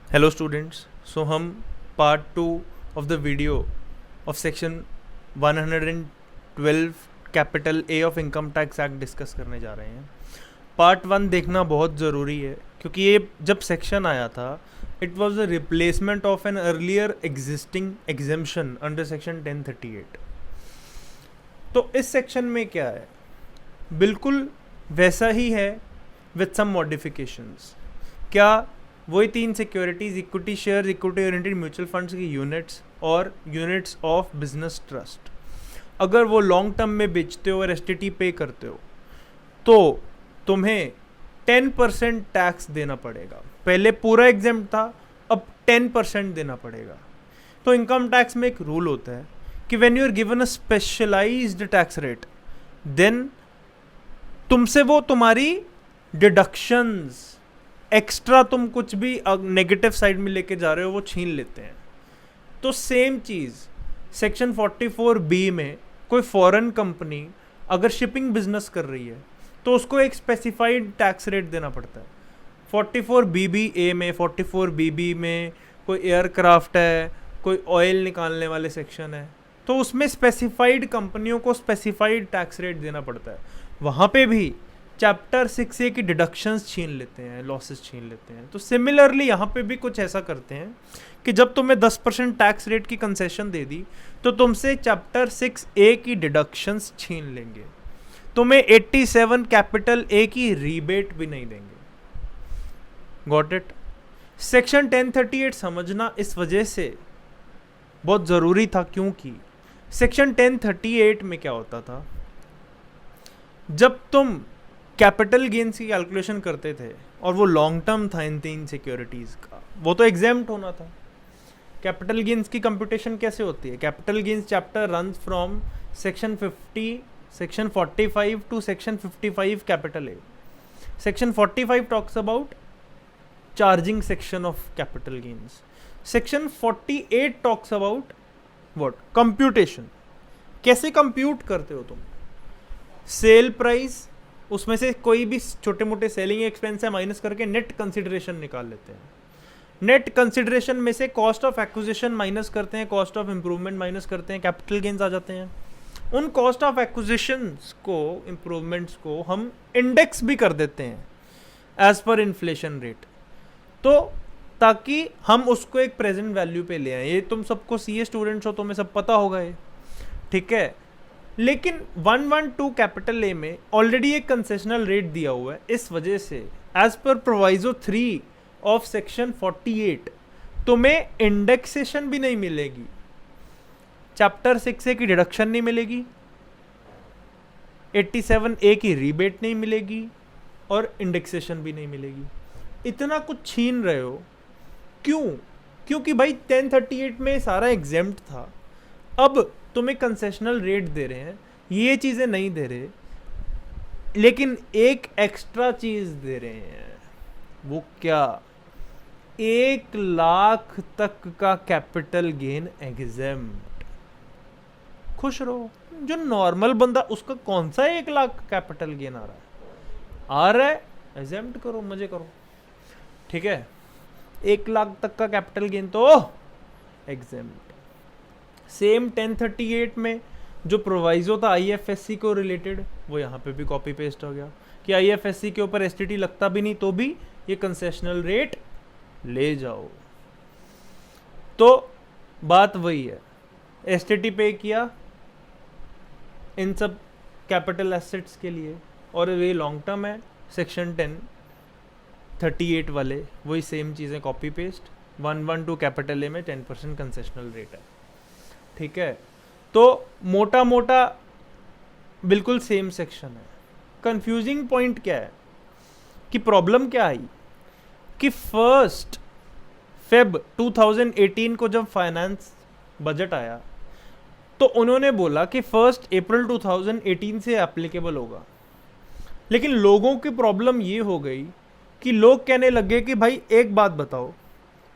Hello students, सो हम part 2 of the video of section 112 capital A of income tax act discuss करने जा रहे हैं। पार्ट 1 देखना बहुत ज़रूरी है क्योंकि ये जब सेक्शन आया था it was a replacement of an earlier existing exemption under section 1038। तो इस सेक्शन में क्या है, बिल्कुल वैसा ही है विथ सम मॉडिफिकेशंस। क्या वही तीन securities, equity share, equity oriented mutual funds की यूनिट्स और यूनिट्स ऑफ बिजनेस ट्रस्ट, अगर वो लॉन्ग टर्म में बेचते हो और एसटीटी पे करते हो तो तुम्हें 10% टैक्स देना पड़ेगा। पहले पूरा एग्जेम्प्ट था, अब 10% देना पड़ेगा। तो इनकम टैक्स में एक रूल होता है कि when you are given a specialised tax rate then तुमसे वो तुम्हारी डिडक्शंस, एक्स्ट्रा तुम कुछ भी नेगेटिव साइड में लेके जा रहे हो वो छीन लेते हैं। तो सेम चीज़ सेक्शन 44B में कोई फॉरेन कंपनी अगर शिपिंग बिजनेस कर रही है तो उसको एक स्पेसिफाइड टैक्स रेट देना पड़ता है। 44BBA में, 44BB में कोई एयरक्राफ्ट है, कोई ऑयल निकालने वाले सेक्शन है, तो उसमें स्पेसिफाइड कंपनियों को स्पेसिफाइड टैक्स रेट देना पड़ता है। वहाँ पे भी चैप्टर 6A की डिडक्शंस छीन लेते हैं, लॉसेस छीन लेते हैं। तो सिमिलरली यहाँ पे भी कुछ ऐसा करते हैं कि जब तुम्हें 10% टैक्स रेट की कंसेशन दे दी तो तुमसे चैप्टर 6A की डिडक्शंस छीन लेंगे, तुम्हें 87 कैपिटल ए की रीबेट भी नहीं देंगे। Got it? सेक्शन 1038 समझना इस वजह से बहुत ज़रूरी था क्योंकि सेक्शन 1038 में क्या होता था, जब तुम कैपिटल गेन्स की कैलकुलेशन करते थे और वो लॉन्ग टर्म था इन तीन सिक्योरिटीज़ का, वो तो एग्जेम्प्ट होना था। कैपिटल गेन्स की कंप्यूटेशन कैसे होती है? Capital gains chapter runs from section 45 to section 55 capital A. Section 45 talks about charging section of capital gains. Section 48 talks about what? Computation. कैसे कंप्यूट करते हो तुम? सेल प्राइस, उसमें से कोई भी छोटे मोटे सेलिंग एक्सपेंस है माइनस करके नेट कंसिडरेशन निकाल लेते हैं। नेट कंसिडरेशन में से कॉस्ट ऑफ एक्विजिशन माइनस करते हैं, कॉस्ट ऑफ इंप्रूवमेंट माइनस करते हैं, कैपिटल गेन्स आ जाते हैं। उन कॉस्ट ऑफ एक्विजिशंस को, इंप्रूवमेंट्स को हम इंडेक्स भी कर देते हैं एज पर इन्फ्लेशन रेट, तो ताकि हम उसको एक प्रेजेंट वैल्यू पे ले आए। ये तुम सबको सीए स्टूडेंट्स हो, तुम्हें सब पता होगा ये, ठीक है। लेकिन 112 कैपिटल ए में ऑलरेडी एक कंसेशनल रेट दिया हुआ है, इस वजह से as per proviso 3 of section 48 तुम्हें इंडेक्सेशन भी नहीं मिलेगी, चैप्टर 6A की डिडक्शन नहीं मिलेगी, 87A की रीबेट नहीं मिलेगी और इंडेक्सेशन भी नहीं मिलेगी। इतना कुछ छीन रहे हो क्यों? क्योंकि भाई 1038 में सारा एग्जेम्प्ट था, अब तुम्हें कंसेशनल रेट दे रहे हैं, ये चीज़ें नहीं दे रहे, लेकिन एक एक्स्ट्रा चीज़ दे रहे हैं। वो क्या? 1 लाख तक का कैपिटल गेन एग्जेम्प्ट। खुश रहो। जो नॉर्मल बंदा, उसका कौन सा 1 लाख कैपिटल गेन आ रहा है एग्जेम्प्ट करो, मजे करो, ठीक है। 1 लाख तक का कैपिटल गेन तो एग्जेम्प्ट। सेम 1038 में जो प्रोवाइजो था आईएफएससी को रिलेटेड, वो यहाँ पे भी कॉपी पेस्ट हो गया कि आईएफएससी के ऊपर एसटीटी लगता भी नहीं तो भी ये कंसेशनल रेट ले जाओ। तो बात वही है, एसटीटी पे किया इन सब कैपिटल एसेट्स के लिए और ये लॉन्ग टर्म है, सेक्शन 1038 वाले वही सेम चीज़ें कॉपी पेस्ट। 112 कैपिटल ए में 10% कंसेशनल रेट है, ठीक है। तो मोटा मोटा बिल्कुल सेम सेक्शन है। कंफ्यूजिंग पॉइंट क्या है कि प्रॉब्लम क्या आई कि 1 Feb 2018 को जब फाइनेंस बजट आया तो उन्होंने बोला कि 1 अप्रैल 2018 से एप्लीकेबल होगा। लेकिन लोगों की प्रॉब्लम ये हो गई कि लोग कहने लगे कि भाई एक बात बताओ,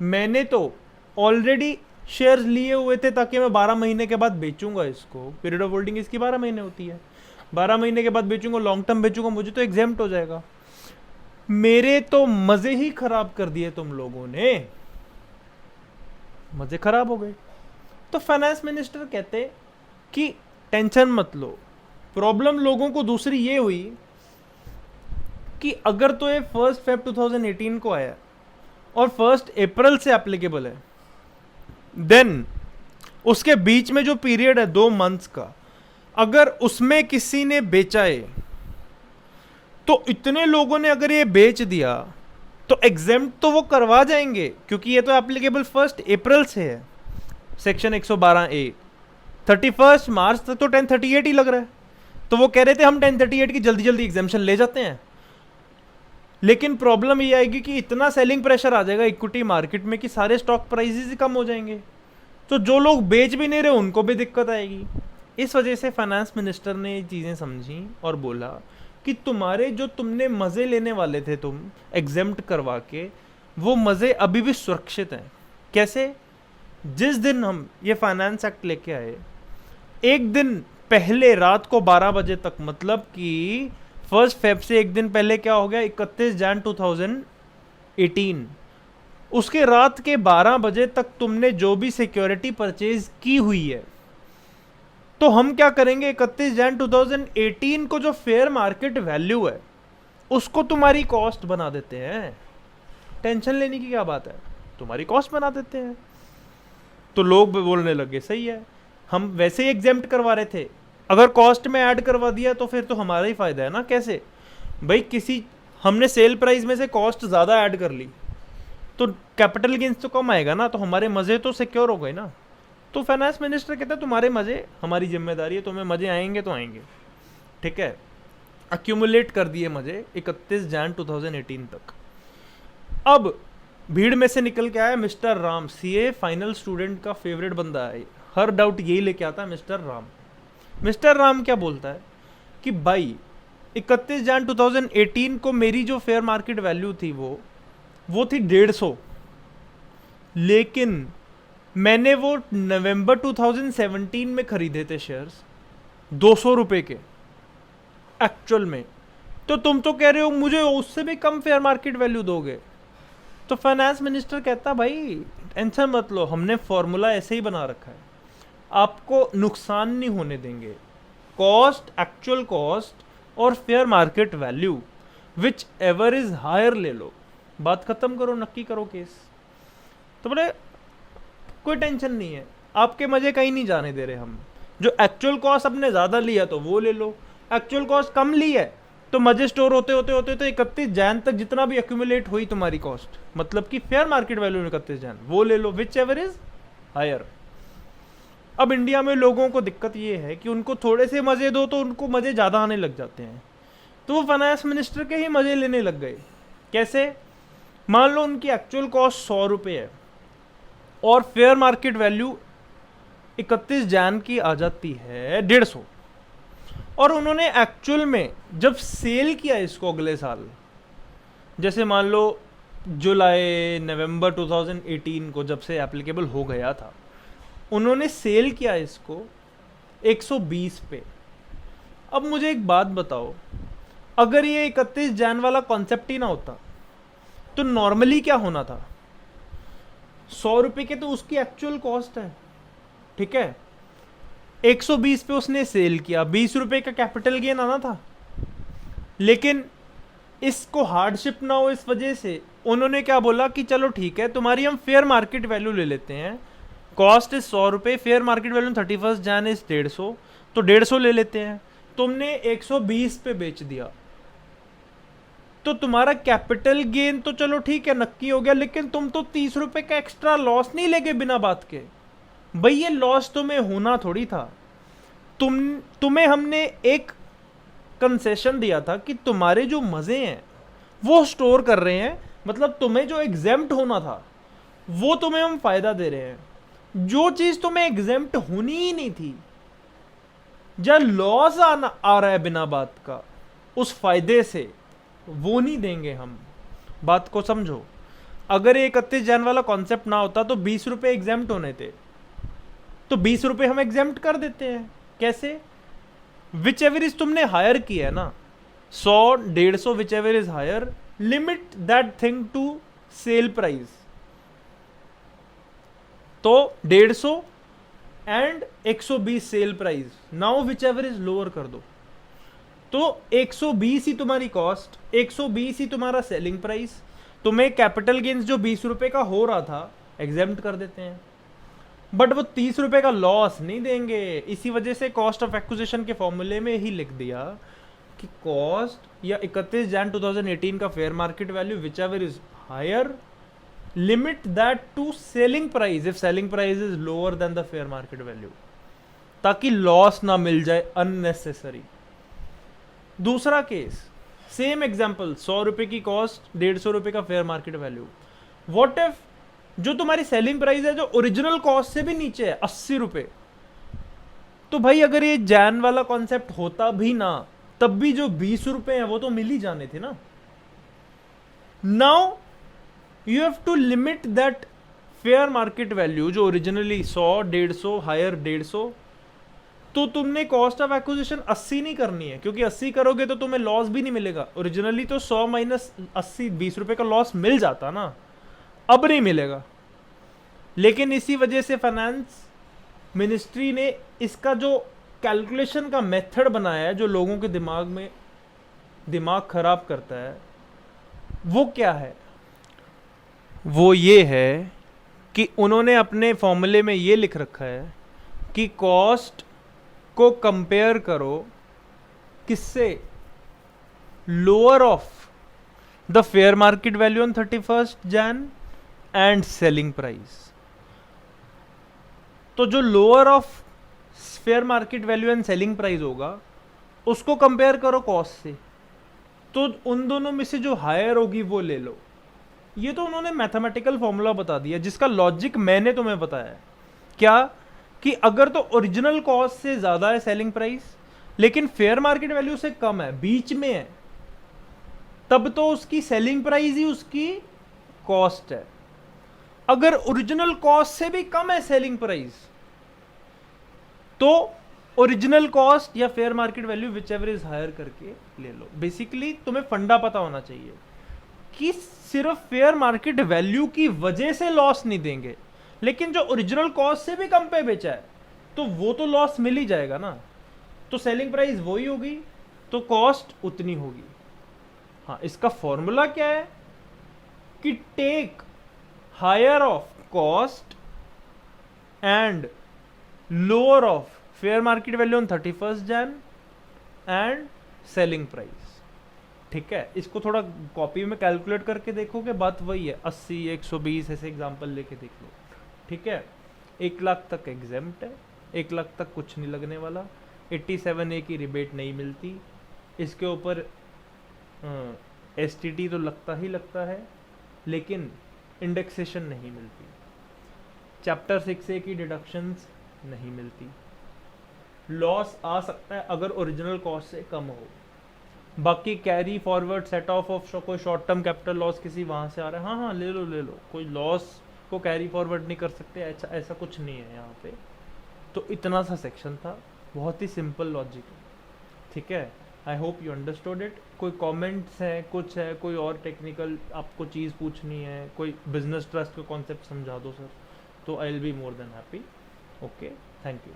मैंने तो ऑलरेडी शेयर्स लिए हुए थे ताकि मैं 12 महीने के बाद बेचूंगा इसको, पीरियड ऑफ होल्डिंग इसकी 12 महीने होती है, 12 महीने के बाद बेचूंगा, लॉन्ग टर्म बेचूंगा, मुझे तो एग्जेम्प्ट हो जाएगा। मेरे तो मजे ही खराब कर दिए तुम लोगों ने। मज़े खराब हो गए। तो फाइनेंस मिनिस्टर कहते कि टेंशन मत लो। प्रॉब्लम लोगों को दूसरी ये हुई कि अगर तो ये 1 Feb 2018 को आया और 1 अप्रैल से एप्लीकेबल है, देन उसके बीच में जो पीरियड है 2 मंथ्स का, अगर उसमें किसी ने बेचा है तो इतने लोगों ने अगर ये बेच दिया तो एग्जेम्प्ट तो वो करवा जाएंगे, क्योंकि ये तो एप्लीकेबल 1 अप्रैल से है, सेक्शन 112A। 31 मार्च तक तो 1038 ही लग रहा है। तो वो कह रहे थे हम 1038 की जल्दी जल्दी एग्जामेशन ले जाते हैं। लेकिन प्रॉब्लम ये आएगी कि इतना सेलिंग प्रेशर आ जाएगा इक्विटी मार्केट में कि सारे स्टॉक प्राइसेस ही कम हो जाएंगे, तो जो लोग बेच भी नहीं रहे उनको भी दिक्कत आएगी। इस वजह से फाइनेंस मिनिस्टर ने ये चीज़ें समझी और बोला कि तुम्हारे जो तुमने मज़े लेने वाले थे तुम एग्जेम्प्ट करवा के, वो मज़े अभी भी सुरक्षित हैं। कैसे? जिस दिन हम ये फाइनेंस एक्ट लेके आए, एक दिन पहले रात को 12 बजे तक, मतलब कि 1 फेब से एक दिन पहले क्या हो गया, 31 जन 2018, उसके रात के 12 बजे तक तुमने जो भी सिक्योरिटी परचेज की हुई है, तो हम क्या करेंगे, 31 जन 2018 को जो फेयर मार्केट वैल्यू है उसको तुम्हारी कॉस्ट बना देते हैं। टेंशन लेने की क्या बात है, तुम्हारी कॉस्ट बना देते हैं। तो लोग बोलने लगे सही है, हम वैसे ही एग्जेम्प्ट करवा रहे थे, अगर कॉस्ट में ऐड करवा दिया तो फिर तो हमारा ही फायदा है ना। कैसे भाई, किसी हमने सेल प्राइस में से कॉस्ट ज़्यादा ऐड कर ली तो कैपिटल गेंस तो कम आएगा ना, तो हमारे मज़े तो सिक्योर हो गए ना। तो फाइनेंस मिनिस्टर कहता है तुम्हारे मज़े हमारी जिम्मेदारी है, तुम्हें मज़े आएंगे तो आएंगे, ठीक है। अक्यूमुलेट कर दिए मज़े 31 जन 2018 तक। अब भीड़ में से निकल के आया mister Ram, CA final student का फेवरेट बंदा है, हर डाउट यही लेके आता है मिस्टर राम। मिस्टर राम क्या बोलता है कि भाई 31 जन 2018 को मेरी जो फेयर मार्केट वैल्यू थी वो थी 150, लेकिन मैंने वो नवंबर 2017 में खरीदे थे शेयर्स 200 रुपये के एक्चुअल में, तो तुम तो कह रहे हो मुझे उससे भी कम फेयर मार्केट वैल्यू दोगे। तो फाइनेंस मिनिस्टर कहता भाई टेंशन मत लो, हमने फॉर्मूला ऐसे ही बना रखा है, आपको नुकसान नहीं होने देंगे। कॉस्ट, एक्चुअल कॉस्ट और fair market value whichever is higher ले लो, बात खत्म करो, नक्की करो केस। तो बोले कोई टेंशन नहीं है, आपके मजे कहीं नहीं जाने दे रहे हम। जो एक्चुअल कॉस्ट आपने ज़्यादा लिया तो वो ले लो, एक्चुअल कॉस्ट कम ली है तो मजे स्टोर होते होते होते तो 31 जन तक जितना भी एक्यूमुलेट हुई तुम्हारी कॉस्ट, मतलब कि फेयर मार्केट वैल्यू 31 जन, वो ले लो विच एवर इज हायर। अब इंडिया में लोगों को दिक्कत ये है कि उनको थोड़े से मजे दो तो उनको मजे ज़्यादा आने लग जाते हैं, तो वो फाइनेंस मिनिस्टर के ही मजे लेने लग गए। कैसे? मान लो उनकी एक्चुअल कॉस्ट 100 रुपये है और फेयर मार्केट वैल्यू 31 जन की आ जाती है 150, और उन्होंने एक्चुअल में जब सेल किया इसको अगले साल, जैसे मान लो जुलाई नवंबर 2018 को जब से एप्लीकेबल हो गया था, उन्होंने सेल किया इसको 120 पे। अब मुझे एक बात बताओ, अगर ये 31 जन वाला कॉन्सेप्ट ही ना होता तो नॉर्मली क्या होना था, 100 रुपये के तो उसकी एक्चुअल कॉस्ट है, ठीक है, 120 पे उसने सेल किया, 20 रुपये का कैपिटल गेन आना था। लेकिन इसको हार्डशिप ना हो इस वजह से उन्होंने क्या बोला कि चलो ठीक है, तुम्हारी हम फेयर मार्केट वैल्यू ले लेते हैं, कॉस्ट इज 100 रुपये, फेयर मार्केट वैल्यू 31 जन इज 150, तो 150 ले लेते हैं। तुमने 120 पे बेच दिया तो तुम्हारा कैपिटल गेन तो चलो ठीक है नक्की हो गया, लेकिन तुम तो 30 रुपये का एक्स्ट्रा लॉस नहीं लेगे बिना बात के। भाई ये लॉस तुम्हें होना थोड़ी था, तुम्हें हमने एक कंसेशन दिया था कि तुम्हारे जो मज़े हैं वो स्टोर कर रहे हैं, मतलब तुम्हें जो एग्जेम्प्ट होना था वो तुम्हें हम फायदा दे रहे हैं। जो चीज़ तुम्हें एग्जेम्प्ट होनी ही नहीं थी, जब लॉस आ रहा है बिना बात का उस फायदे से, वो नहीं देंगे हम। बात को समझो, अगर 31 जन वाला कॉन्सेप्ट ना होता तो 20 रुपये एग्जेम्प्ट होने थे, तो 20 रुपये हम एग्जेम्प्ट कर देते हैं। कैसे? विच एवर इज तुमने हायर किया है ना, 100 150 whichever is higher, limit that thing to sell price. तो 150 and 120 sell price, now whichever is lower कर दो, तो 120 ही तुम्हारी कॉस्ट, 120 ही तुम्हारा सेलिंग प्राइस, तुम्हें कैपिटल गेन्स जो 20 रुपए का हो रहा था एग्जेम्प्ट कर देते हैं, बट वो 30 रुपए का लॉस नहीं देंगे। इसी वजह से कॉस्ट ऑफ एक्विजिशन के फॉर्मूले में ही लिख दिया कि कॉस्ट या 31 जन 2018 का fair market value whichever is higher, limit that to selling price if selling price is lower then the fair market value, ताकि लॉस ना मिल जाए अननेसेसरी। दूसरा केस, सेम एग्जांपल, 100 रुपए की कॉस्ट, 150 रुपए का fair market value. What if जो तुम्हारी सेलिंग प्राइस है जो ओरिजिनल कॉस्ट से भी नीचे है 80 रुपए, तो भाई अगर ये जैन वाला कॉन्सेप्ट होता भी ना, तब भी जो 20 रुपए हैं वो तो मिल ही जाने थे ना। Now you have to limit that fair market value जो ओरिजिनली 100, 150, हायर 150, तो तुमने कॉस्ट ऑफ एक्विजिशन 80 नहीं करनी है, क्योंकि 80 करोगे तो तुम्हें लॉस भी नहीं मिलेगा। ओरिजिनली तो 100 माइनस 80 20 रुपए का लॉस मिल जाता ना, अब नहीं मिलेगा। लेकिन इसी वजह से फाइनेंस मिनिस्ट्री ने इसका जो कैलकुलेशन का मेथड बनाया है जो लोगों के दिमाग खराब करता है, वो क्या है? वो ये है कि उन्होंने अपने फॉर्मूले में ये लिख रखा है कि कॉस्ट को कंपेयर करो किससे, lower of the fair market value on 31st Jan and selling price. तो जो lower of fair market value and selling price होगा उसको कंपेयर करो कॉस्ट से, तो उन दोनों में से जो हायर होगी वो ले लो। ये तो उन्होंने मैथमेटिकल फॉर्मूला बता दिया जिसका लॉजिक मैंने तुम्हें बताया है। क्या कि अगर तो ओरिजिनल कॉस्ट से ज्यादा है सेलिंग प्राइस लेकिन फेयर मार्केट वैल्यू से कम है, बीच में है, तब तो उसकी सेलिंग प्राइस ही उसकी कॉस्ट है। अगर ओरिजिनल कॉस्ट से भी कम है सेलिंग प्राइस, तो ओरिजिनल कॉस्ट या fair market value whichever is higher करके ले लो। बेसिकली तुम्हें फंडा पता होना चाहिए कि सिर्फ फेयर मार्केट वैल्यू की वजह से लॉस नहीं देंगे, लेकिन जो ओरिजिनल कॉस्ट से भी कम पे बेचा है तो वो तो लॉस मिल ही जाएगा ना। तो सेलिंग प्राइस वही होगी तो कॉस्ट उतनी होगी। हाँ, इसका फॉर्मूला क्या है कि take higher of cost and lower of fair market value on 31st Jan and selling price. ठीक है, इसको थोड़ा कॉपी में कैलकुलेट करके देखोगे, बात वही है, 80, 120 ऐसे एग्जांपल लेके देख लो। ठीक है, 1 लाख तक एग्जेम्प्ट है, 1 लाख तक कुछ नहीं लगने वाला, 87A की रिबेट नहीं मिलती, इसके ऊपर STT तो लगता ही लगता है, लेकिन इंडेक्सेशन नहीं मिलती, चैप्टर 6A की डिडक्शंस नहीं मिलती। लॉस आ सकता है अगर ओरिजिनल कॉस्ट से कम हो, बाकी कैरी फॉरवर्ड सेट ऑफ कोई शॉर्ट टर्म कैपिटल लॉस किसी वहाँ से आ रहा है, हाँ हाँ ले लो, कोई लॉस को कैरी फॉरवर्ड नहीं कर सकते, ऐसा कुछ नहीं है यहाँ पे। तो इतना सा सेक्शन था, बहुत ही सिंपल लॉजिक है। ठीक है, I hope you understood it. कोई कमेंट्स है, कुछ है, कोई और टेक्निकल आपको चीज़ पूछनी है, कोई बिजनेस ट्रस्ट का कॉन्सेप्ट समझा दो सर, तो I will be more than happy. Okay, thank you.